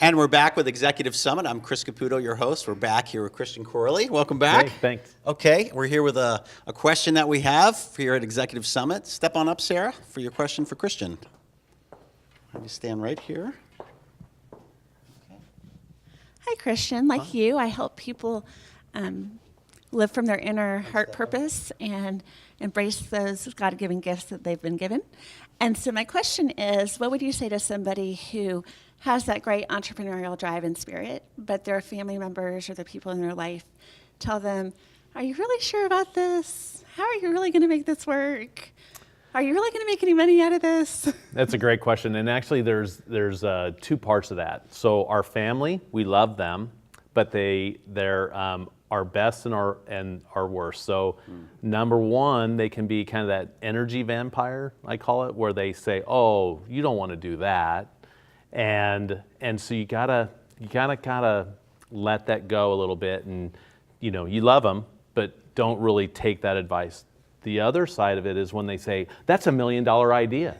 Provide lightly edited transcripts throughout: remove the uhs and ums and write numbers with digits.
And we're back with Executive Summit. I'm Chris Caputo, your host. We're back here with Christian Corley. Welcome back. Thanks. Okay, we're here with a question that we have here at Executive Summit. Step on up, Sarah, for your question for Christian. Have you stand right here. Hi, Christian. Like you, I help people live from their inner heart purpose and embrace those God-given gifts that they've been given. And so my question is, what would you say to somebody who has that great entrepreneurial drive and spirit, but their family members or the people in their life tell them, are you really sure about this? How are you really going to make this work? Are you really going to make any money out of this? That's a great question. And actually, there's two parts of that. So our family, we love them, but they're our best and our worst. So number one, they can be kind of that energy vampire, I call it, where they say, oh, you don't want to do that. And so you gotta let that go a little bit, and you love them, but don't really take that advice. The other side of it is when they say, that's $1 million idea.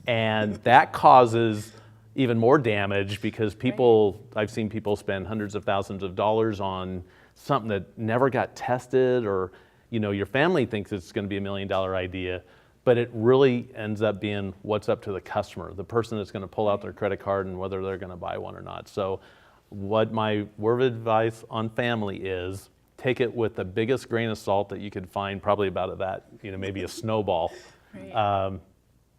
And that causes even more damage because I've seen people spend hundreds of thousands of dollars on something that never got tested, or your family thinks it's going to be $1 million idea, but it really ends up being what's up to the customer, the person that's going to pull out their credit card and whether they're going to buy one or not. So what my word of advice on family is, take it with the biggest grain of salt that you could find, probably about that, maybe a snowball. Right.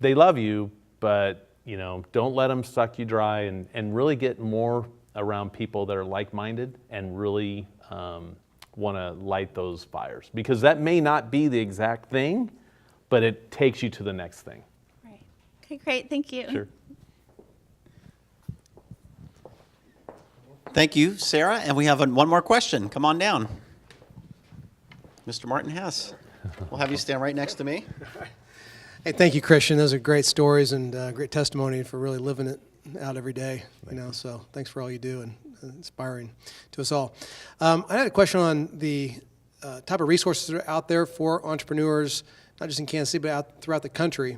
They love you, but don't let them suck you dry, and really get more around people that are like-minded and really want to light those fires, because that may not be the exact thing, but it takes you to the next thing. Right. Okay, great. Thank you. Sure. Thank you, Sarah. And we have one more question. Come on down. Mr. Martin Hess. We'll have you stand right next to me. Hey, thank you, Christian. Those are great stories and great testimony for really living it out every day. So thanks for all you do and inspiring to us all. I had a question on the type of resources that are out there for entrepreneurs, not just in Kansas City, but out throughout the country.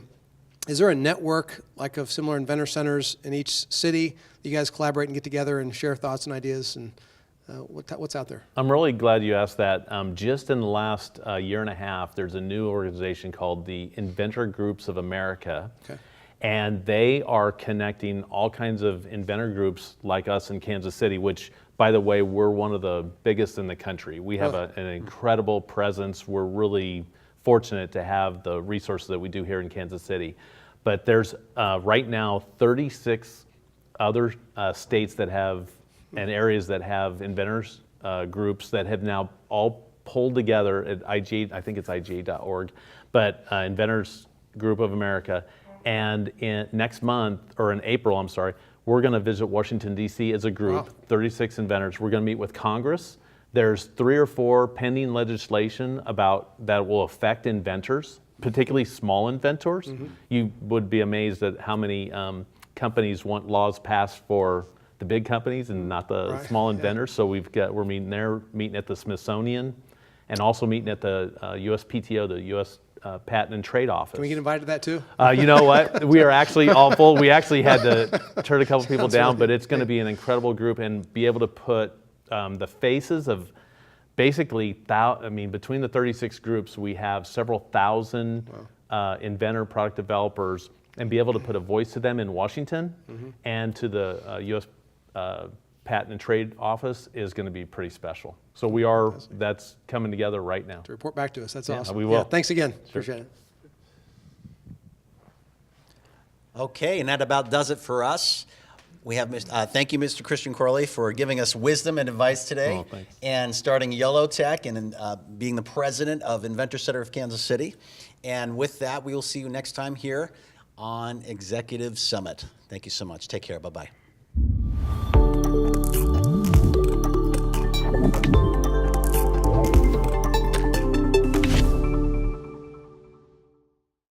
Is there a network like of similar inventor centers in each city that you guys collaborate and get together and share thoughts and ideas, and what's out there? I'm really glad you asked that. Just in the last year and a half, there's a new organization called the Inventor Groups of America. Okay. And they are connecting all kinds of inventor groups like us in Kansas City, which, by the way, we're one of the biggest in the country. We have an incredible presence. We're really fortunate to have the resources that we do here in Kansas City. But there's right now 36 other states that have, and areas that have inventors groups that have now all pulled together at IGA, I think it's IGA.org, but Inventors Group of America. And next month, or in April, I'm sorry, we're going to visit Washington, D.C. as a group, 36 inventors. We're going to meet with Congress. There's 3 or 4 pending legislation that will affect inventors, particularly small inventors. Mm-hmm. You would be amazed at how many companies want laws passed for the big companies and not the small inventors. So we're meeting there, meeting at the Smithsonian, and also meeting at the USPTO, the U.S. Patent and Trade Office. Can we get invited to that too? You know what? We are actually all full. We actually had to turn a couple people down, but it's going to be an incredible group, and be able to put the faces of basically, between the 36 groups, we have several thousand inventor product developers, and be able to put a voice to them in Washington and to the U.S. Patent and Trade Office is going to be pretty special. So that's coming together right now. To report back to us. That's awesome. We will. Yeah, thanks again. Sure. Appreciate it. Okay, and that about does it for us. We have thank you, Mr. Christian Corley, for giving us wisdom and advice today, and starting YOLOtek and being the president of Inventor Center of Kansas City. And with that, we will see you next time here on Executive Summit. Thank you so much. Take care. Bye-bye.